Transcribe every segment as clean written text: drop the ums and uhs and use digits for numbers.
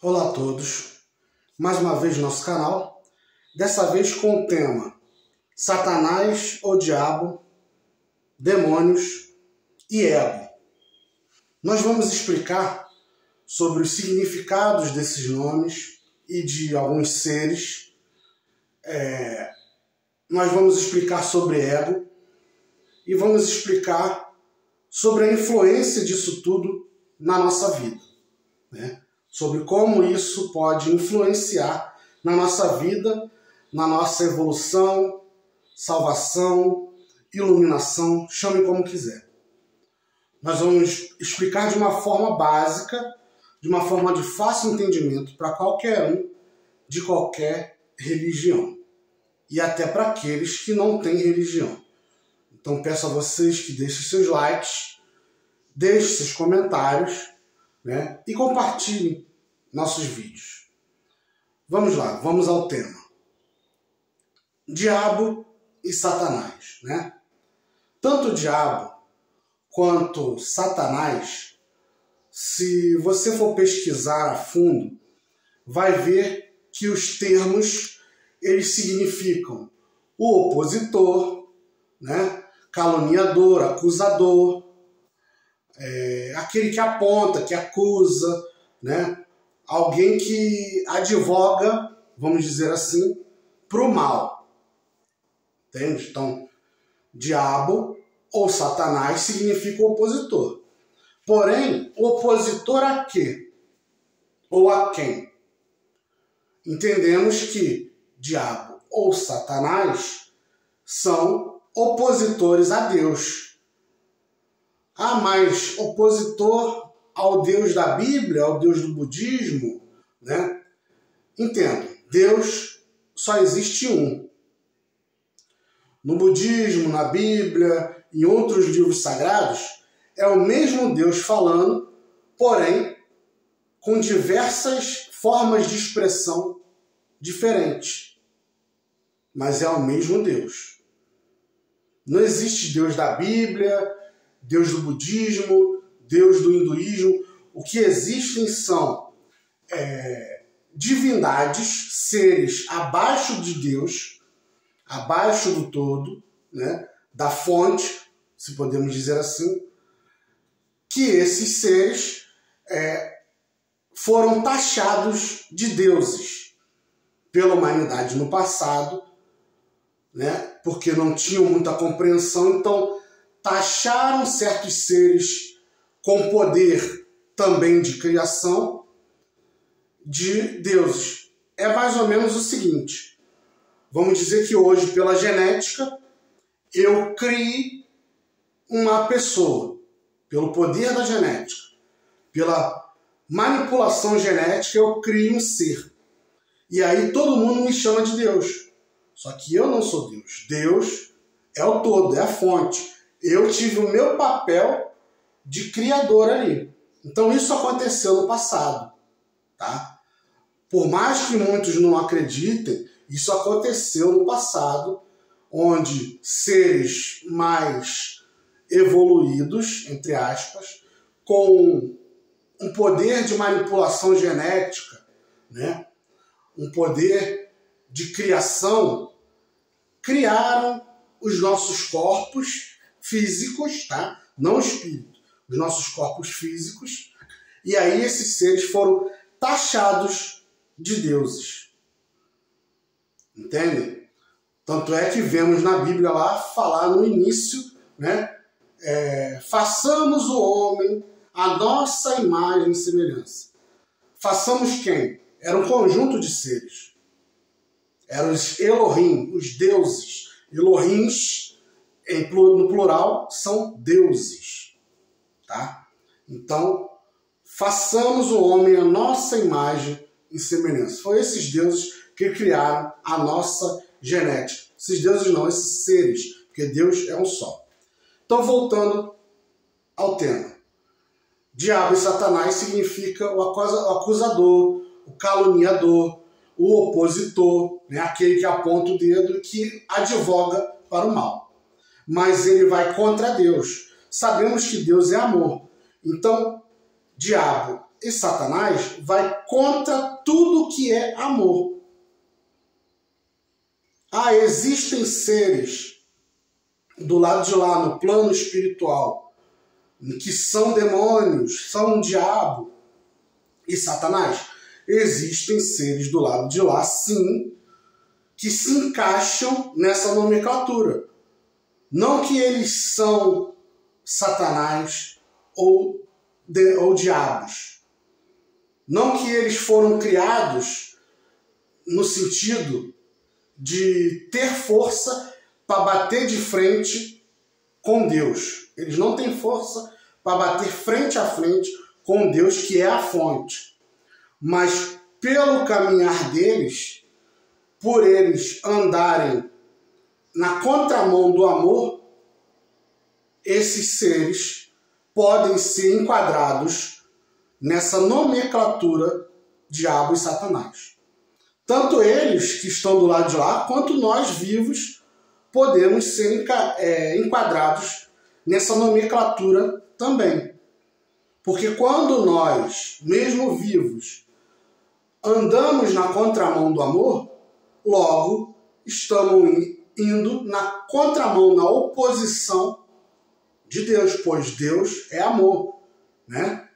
Olá a todos, mais uma vez no nosso canal, dessa vez com o tema Satanás ou Diabo, Demônios e Ego. Nós vamos explicar sobre os significados desses nomes e de alguns seres. Nós vamos explicar sobre ego e vamos explicar sobre a influência disso tudo na nossa vida, né? Sobre como isso pode influenciar na nossa vida, na nossa evolução, salvação, iluminação, chame como quiser. Nós vamos explicar de uma forma básica, de uma forma de fácil entendimento para qualquer um de qualquer religião. E até para aqueles que não têm religião. Então peço a vocês que deixem seus likes, deixem seus comentários, né? E compartilhem nossos vídeos. Vamos lá, vamos ao tema. Diabo e Satanás, né? Tanto o diabo quanto Satanás, se você for pesquisar a fundo, vai ver que os termos eles significam o opositor, né? Caluniador, acusador, aquele que aponta, que acusa, né? Alguém que advoga, vamos dizer assim, para o mal. Entende? Então, diabo ou Satanás significa opositor. Porém, opositor a quê? Ou a quem? Entendemos que diabo ou Satanás são opositores a Deus. Mas opositor ao Deus da Bíblia, ao Deus do budismo, né? Entendo, Deus só existe um. No budismo, na Bíblia, em outros livros sagrados, é o mesmo Deus falando, porém, com diversas formas de expressão diferentes. Mas é o mesmo Deus. Não existe Deus da Bíblia, Deus do budismo, Deus do hinduísmo. O que existem são divindades, seres abaixo de Deus, abaixo do todo, né, da fonte, se podemos dizer assim, que esses seres foram taxados de deuses pela humanidade no passado, né, porque não tinham muita compreensão, então taxaram certos seres com poder também de criação de deuses. É mais ou menos o seguinte: vamos dizer que hoje, pela genética, eu criei uma pessoa, pelo poder da genética, pela manipulação genética, eu criei um ser. E aí todo mundo me chama de Deus. Só que eu não sou Deus. Deus é o todo, é a fonte. Eu tive o meu papel de criador ali. Então isso aconteceu no passado, tá? Por mais que muitos não acreditem, isso aconteceu no passado, onde seres mais evoluídos, entre aspas, com um poder de manipulação genética, né? Um poder de criação, criaram os nossos corpos físicos, tá? Não espírito, os nossos corpos físicos, e aí esses seres foram taxados de deuses. Entendem? Tanto é que vemos na Bíblia lá falar no início, né? Façamos o homem a nossa imagem e semelhança. Façamos quem? Era um conjunto de seres. Eram os Elohim, os deuses. Elohims, no plural, são deuses. Tá? Então, façamos o homem a nossa imagem e semelhança. Foram esses deuses que criaram a nossa genética. Esses deuses não, esses seres, porque Deus é um só. Então, voltando ao tema. Diabo e Satanás significa o acusador, o caluniador, o opositor, né? Aquele que aponta o dedo e que advoga para o mal. Mas ele vai contra Deus. Sabemos que Deus é amor. Então, diabo e Satanás vai contra tudo que é amor. Existem seres do lado de lá, no plano espiritual, que são demônios, são um diabo e Satanás. Existem seres do lado de lá, sim, que se encaixam nessa nomenclatura. Não que eles são Satanás ou diabos. Não que eles foram criados no sentido de ter força para bater de frente com Deus. Eles não têm força para bater frente a frente com Deus, que é a fonte. Mas pelo caminhar deles, por eles andarem na contramão do amor, esses seres podem ser enquadrados nessa nomenclatura diabo e Satanás. Tanto eles que estão do lado de lá, quanto nós vivos podemos ser enquadrados nessa nomenclatura também. Porque quando nós, mesmo vivos, andamos na contramão do amor, logo estamos indo na contramão, na oposição de Deus, pois Deus é amor, né?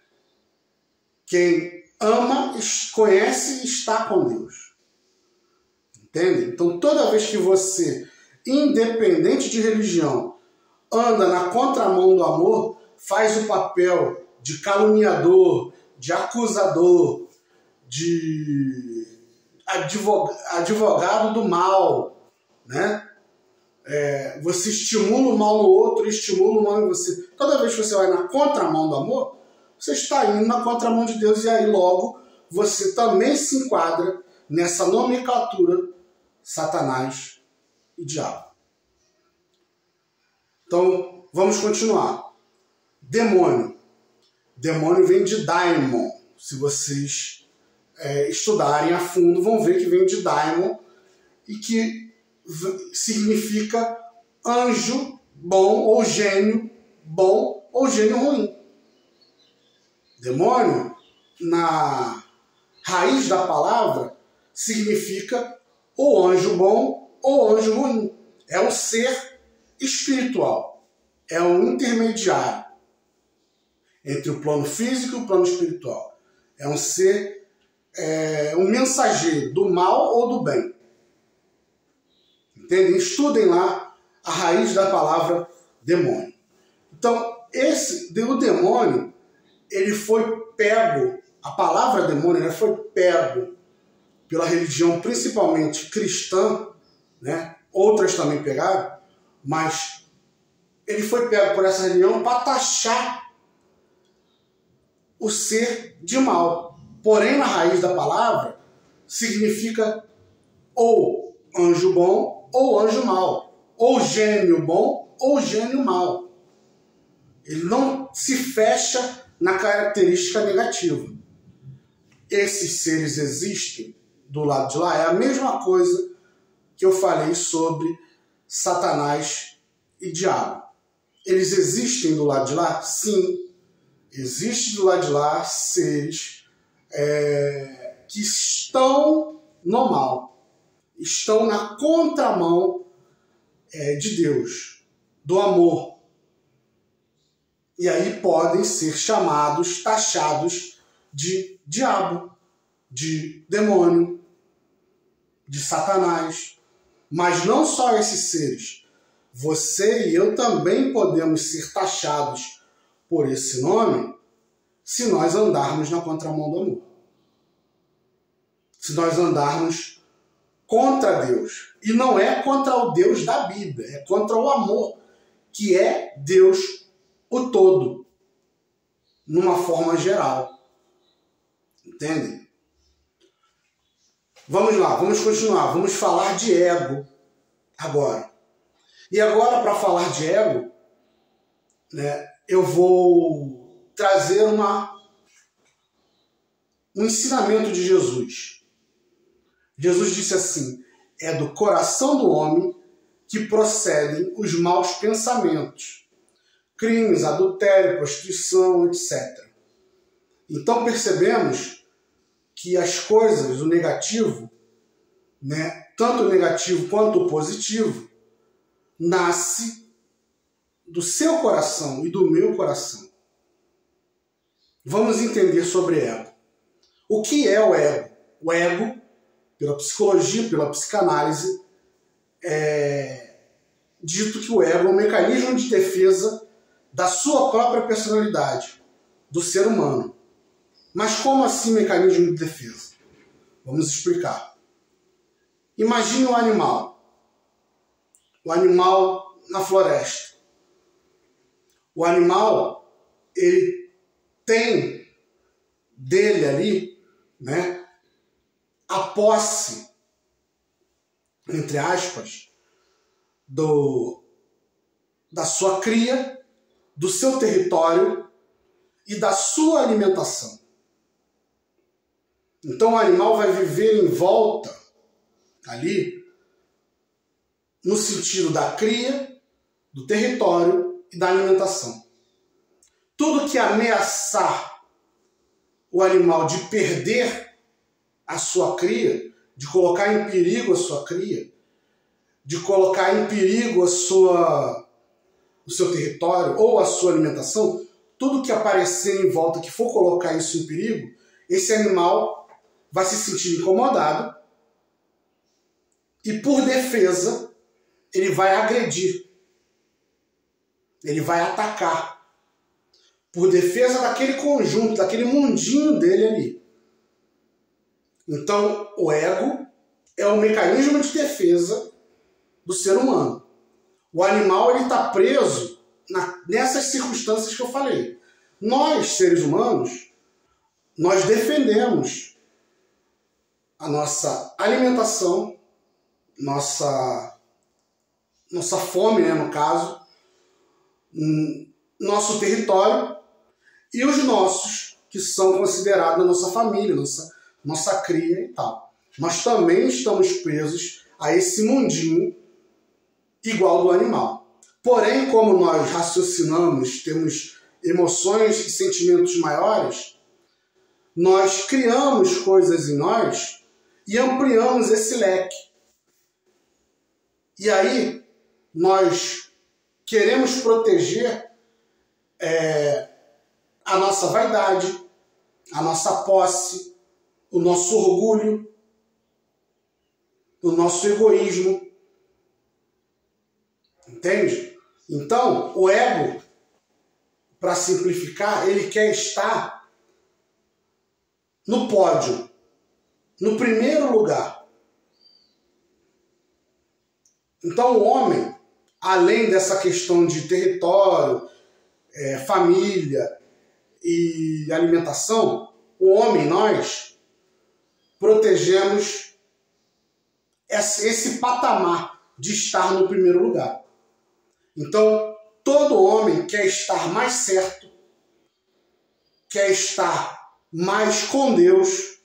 Quem ama, conhece e está com Deus. Entende? Então, toda vez que você, independente de religião, anda na contramão do amor, faz o papel de caluniador, de acusador, de advogado do mal, né? Você estimula o mal no outro, estimula o mal em você. Toda vez que você vai na contramão do amor, você está indo na contramão de Deus, e aí logo você também se enquadra nessa nomenclatura Satanás e diabo. Então, vamos continuar. Demônio. Demônio vem de daimon. Se vocês estudarem a fundo, vão ver que vem de daimon e que significa anjo bom ou gênio bom ou gênio ruim. Demônio, na raiz da palavra, significa ou anjo bom ou anjo ruim. É um ser espiritual. É um intermediário entre o plano físico e o plano espiritual. É um ser, um mensageiro do mal ou do bem. Entendem? Estudem lá a raiz da palavra demônio. Então, o demônio, ele foi pego, a palavra demônio, ele foi pego pela religião principalmente cristã, né? Outras também pegaram, mas ele foi pego por essa religião para taxar o ser de mal. Porém, na raiz da palavra, significa ou anjo bom ou anjo mau, ou gênio bom ou gênio mau. Ele não se fecha na característica negativa. Esses seres existem do lado de lá. É a mesma coisa que eu falei sobre Satanás e diabo. Eles existem do lado de lá? Sim. Existem do lado de lá seres que estão no mal. Estão na contramão de Deus, do amor. E aí podem ser chamados, taxados de diabo, de demônio, de Satanás. Mas não só esses seres. Você e eu também podemos ser taxados por esse nome se nós andarmos na contramão do amor. Se nós andarmos contra Deus. E não é contra o Deus da Bíblia, é contra o amor, que é Deus o todo, numa forma geral. Entendem? Vamos lá, vamos continuar. Vamos falar de ego agora. E agora, para falar de ego, né, eu vou trazer um ensinamento de Jesus. Jesus disse assim: é do coração do homem que procedem os maus pensamentos, crimes, adultério, prostituição, etc. Então percebemos que as coisas, o negativo, né, tanto o negativo quanto o positivo, nasce do seu coração e do meu coração. Vamos entender sobre ego. O que é o ego? O ego, pela psicologia, pela psicanálise, é dito que o ego é um mecanismo de defesa da sua própria personalidade, do ser humano. Mas como assim mecanismo de defesa? Vamos explicar. Imagine um animal. O animal na floresta. O animal, ele tem dele ali, né, a posse, entre aspas, da sua cria, do seu território e da sua alimentação. Então o animal vai viver em volta ali no sentido da cria, do território e da alimentação. Tudo que ameaçar o animal de perder a sua cria, de colocar em perigo a sua cria, de colocar em perigo o seu território ou a sua alimentação, tudo que aparecer em volta que for colocar isso em perigo, esse animal vai se sentir incomodado e, por defesa, ele vai agredir, ele vai atacar, por defesa daquele conjunto, daquele mundinho dele ali. Então, o ego é um mecanismo de defesa do ser humano. O animal está preso nessas circunstâncias que eu falei. Nós, seres humanos, nós defendemos a nossa alimentação, nossa fome, né, no caso, nosso território e os nossos, que são considerados a nossa família, nossa cria e tal. Nós também estamos presos a esse mundinho igual do animal. Porém, como nós raciocinamos, temos emoções e sentimentos maiores, nós criamos coisas em nós e ampliamos esse leque. E aí, nós queremos proteger a nossa vaidade, a nossa posse, o nosso orgulho, o nosso egoísmo. Entende? Então, o ego, para simplificar, ele quer estar no pódio, no primeiro lugar. Então, o homem, além dessa questão de território, família e alimentação, o homem, nós, protegemos esse patamar de estar no primeiro lugar. Então, todo homem quer estar mais certo, quer estar mais com Deus.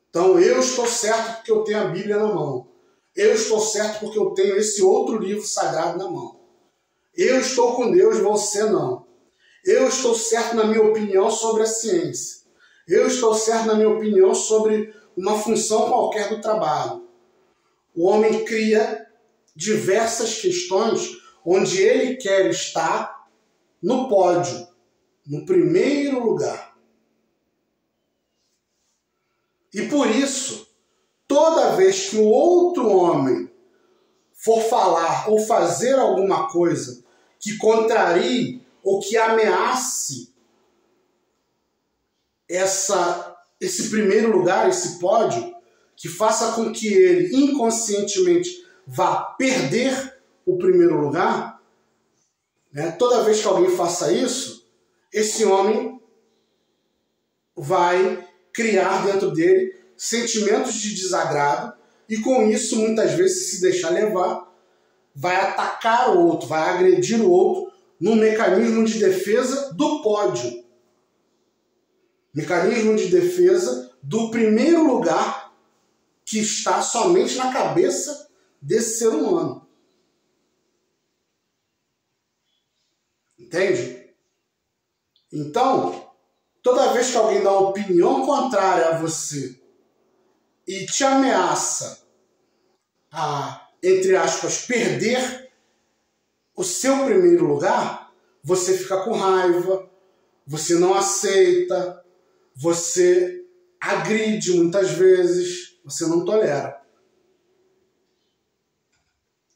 Então, eu estou certo porque eu tenho a Bíblia na mão. Eu estou certo porque eu tenho esse outro livro sagrado na mão. Eu estou com Deus, você não. Eu estou certo na minha opinião sobre a ciência. Eu estou certo na minha opinião sobre uma função qualquer do trabalho. O homem cria diversas questões onde ele quer estar no pódio, no primeiro lugar. E por isso, toda vez que o outro homem for falar ou fazer alguma coisa que contrarie ou que ameace esse primeiro lugar, esse pódio, que faça com que ele inconscientemente vá perder o primeiro lugar, né? Toda vez que alguém faça isso, esse homem vai criar dentro dele sentimentos de desagrado e com isso, muitas vezes, se deixar levar, vai atacar o outro, vai agredir o outro num mecanismo de defesa do pódio. Mecanismo de defesa do primeiro lugar que está somente na cabeça desse ser humano. Entende? Então, toda vez que alguém dá uma opinião contrária a você e te ameaça a, entre aspas, perder o seu primeiro lugar, você fica com raiva, você não aceita, você agride muitas vezes, você não tolera.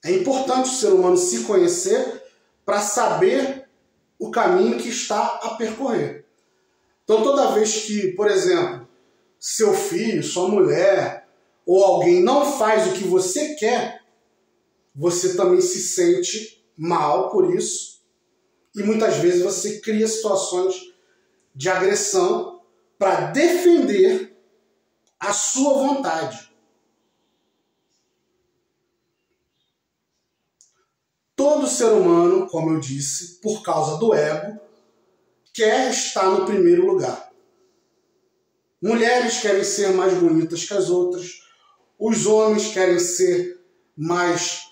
É importante o ser humano se conhecer para saber o caminho que está a percorrer. Então, toda vez que, por exemplo, seu filho, sua mulher ou alguém não faz o que você quer, você também se sente mal por isso e muitas vezes você cria situações de agressão para defender a sua vontade. Todo ser humano, como eu disse, por causa do ego, quer estar no primeiro lugar. Mulheres querem ser mais bonitas que as outras, os homens querem ser mais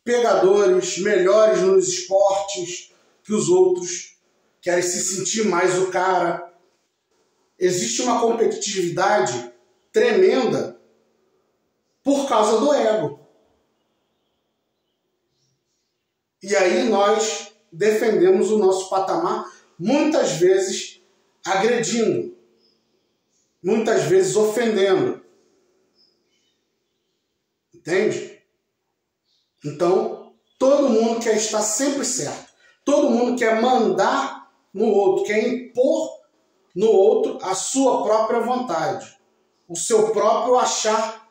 pegadores, melhores nos esportes que os outros, querem se sentir mais o cara. Existe uma competitividade tremenda por causa do ego. E aí nós defendemos o nosso patamar, muitas vezes agredindo, muitas vezes ofendendo. Entende? Então, todo mundo quer estar sempre certo. Todo mundo quer mandar no outro, quer impor no outro a sua própria vontade, o seu próprio achar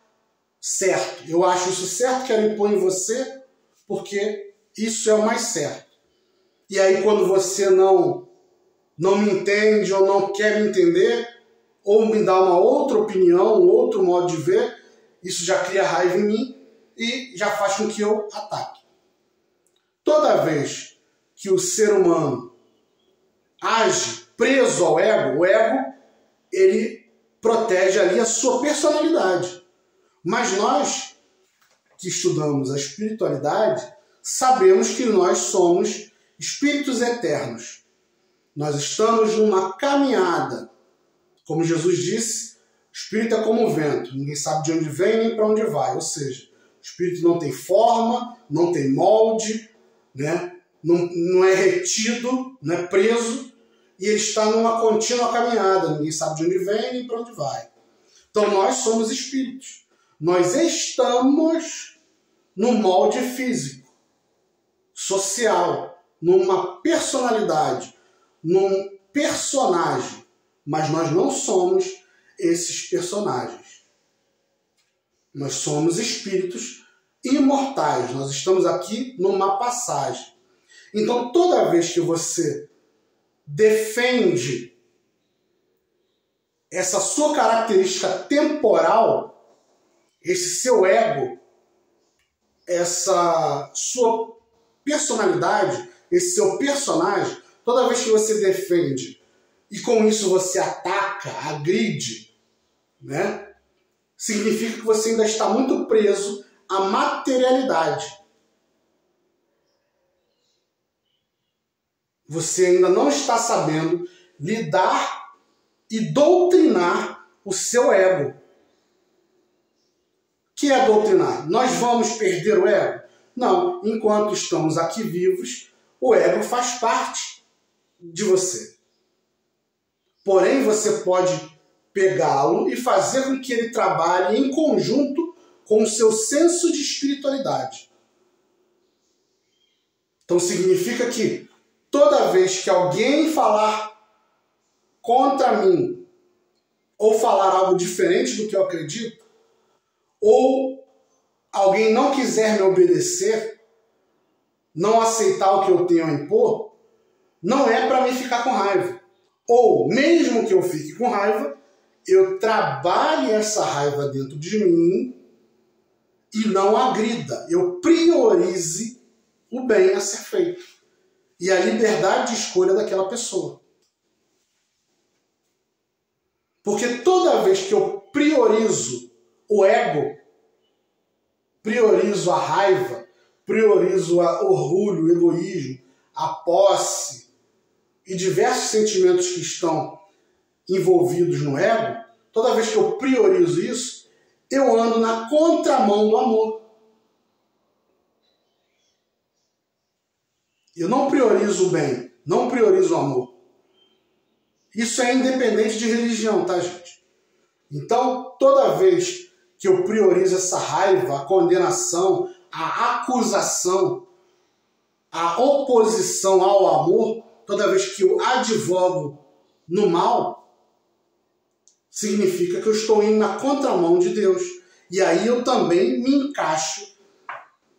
certo. Eu acho isso certo, quero impor em você, porque isso é o mais certo. E aí quando você não me entende ou não quer me entender, ou me dá uma outra opinião, um outro modo de ver, isso já cria raiva em mim e já faz com que eu ataque. Toda vez que o ser humano age preso ao ego, o ego ele protege ali a sua personalidade. Mas nós que estudamos a espiritualidade, sabemos que nós somos espíritos eternos. Nós estamos numa caminhada. Como Jesus disse, o espírito é como o vento. Ninguém sabe de onde vem nem para onde vai. Ou seja, o espírito não tem forma, não tem molde, né? Não é retido, não é preso. E ele está numa contínua caminhada. Ninguém sabe de onde vem nem para onde vai. Então nós somos espíritos. Nós estamos no molde físico, social, numa personalidade, num personagem, mas nós não somos esses personagens. Nós somos espíritos imortais, nós estamos aqui numa passagem. Então, toda vez que você defende essa sua característica temporal, esse seu ego, essa sua personalidade, esse seu personagem, toda vez que você defende e com isso você ataca, agride, né, significa que você ainda está muito preso à materialidade. Você ainda não está sabendo lidar e doutrinar o seu ego. O que é doutrinar? Nós vamos perder o ego? Não. Enquanto estamos aqui vivos, o ego faz parte de você. Porém, você pode pegá-lo e fazer com que ele trabalhe em conjunto com o seu senso de espiritualidade. Então significa que toda vez que alguém falar contra mim ou falar algo diferente do que eu acredito, ou alguém não quiser me obedecer, não aceitar o que eu tenho a impor, não é para mim ficar com raiva. Ou, mesmo que eu fique com raiva, eu trabalhe essa raiva dentro de mim e não agrida. Eu priorize o bem a ser feito e a liberdade de escolha daquela pessoa. Porque toda vez que eu priorizo o ego, priorizo a raiva, priorizo o orgulho, o egoísmo, a posse e diversos sentimentos que estão envolvidos no ego, toda vez que eu priorizo isso, eu ando na contramão do amor. Eu não priorizo o bem, não priorizo o amor. Isso é independente de religião, tá, gente? Então, toda vez que eu priorizo essa raiva, a condenação, a acusação, a oposição ao amor, toda vez que eu advogo no mal, significa que eu estou indo na contramão de Deus. E aí eu também me encaixo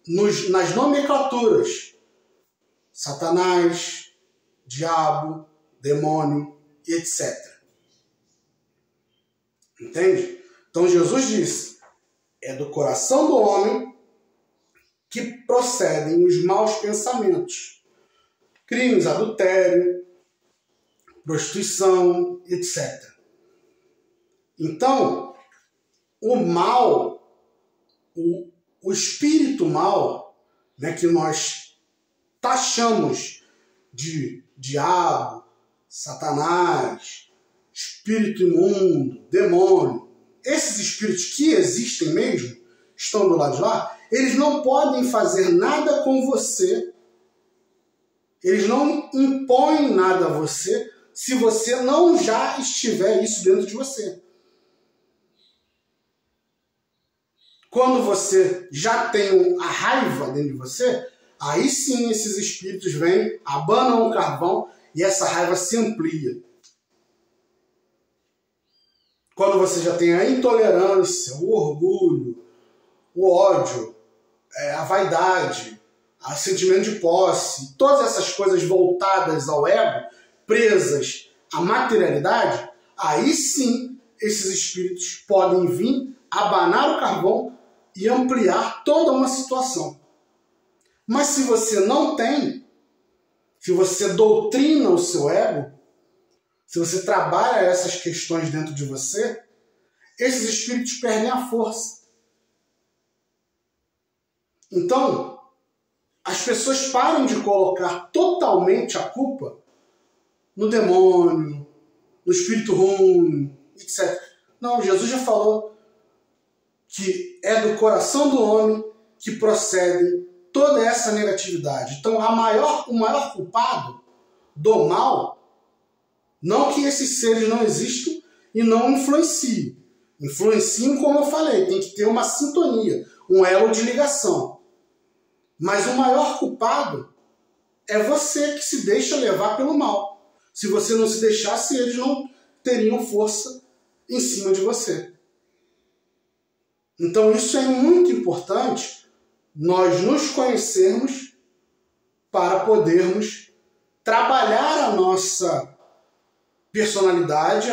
nas nomenclaturas. Satanás, diabo, demônio, e etc. Entende? Então Jesus disse, é do coração do homem que procedem os maus pensamentos. Crimes, adultério, prostituição, etc. Então, o mal, o espírito mal, né, que nós taxamos de diabo, Satanás, espírito imundo, demônio, esses espíritos que existem mesmo, estão do lado de lá, eles não podem fazer nada com você, eles não impõem nada a você, se você não já estiver isso dentro de você. Quando você já tem a raiva dentro de você, aí sim esses espíritos vêm, abanam o carvão e essa raiva se amplia. Quando você já tem a intolerância, o orgulho, o ódio, a vaidade, o sentimento de posse, todas essas coisas voltadas ao ego, presas à materialidade, aí sim esses espíritos podem vir, abanar o carvão e ampliar toda uma situação. Mas se você não tem, se você doutrina o seu ego, se você trabalha essas questões dentro de você, esses espíritos perdem a força. Então, as pessoas param de colocar totalmente a culpa no demônio, no espírito ruim, etc. Não, Jesus já falou que é do coração do homem que procede toda essa negatividade. Então, o maior culpado do mal, não que esses seres não existam e não influenciem. Influenciam, como eu falei, tem que ter uma sintonia, um elo de ligação. Mas o maior culpado é você que se deixa levar pelo mal. Se você não se deixasse, eles não teriam força em cima de você. Então isso é muito importante, nós nos conhecermos para podermos trabalhar a nossa personalidade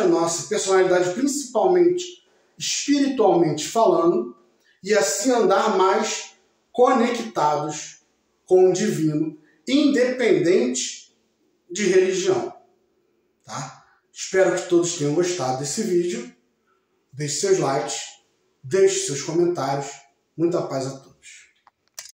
principalmente espiritualmente falando, e assim andar mais conectados com o divino, independente de religião. Tá? Espero que todos tenham gostado desse vídeo. Deixe seus likes, deixe seus comentários. Muita paz a todos.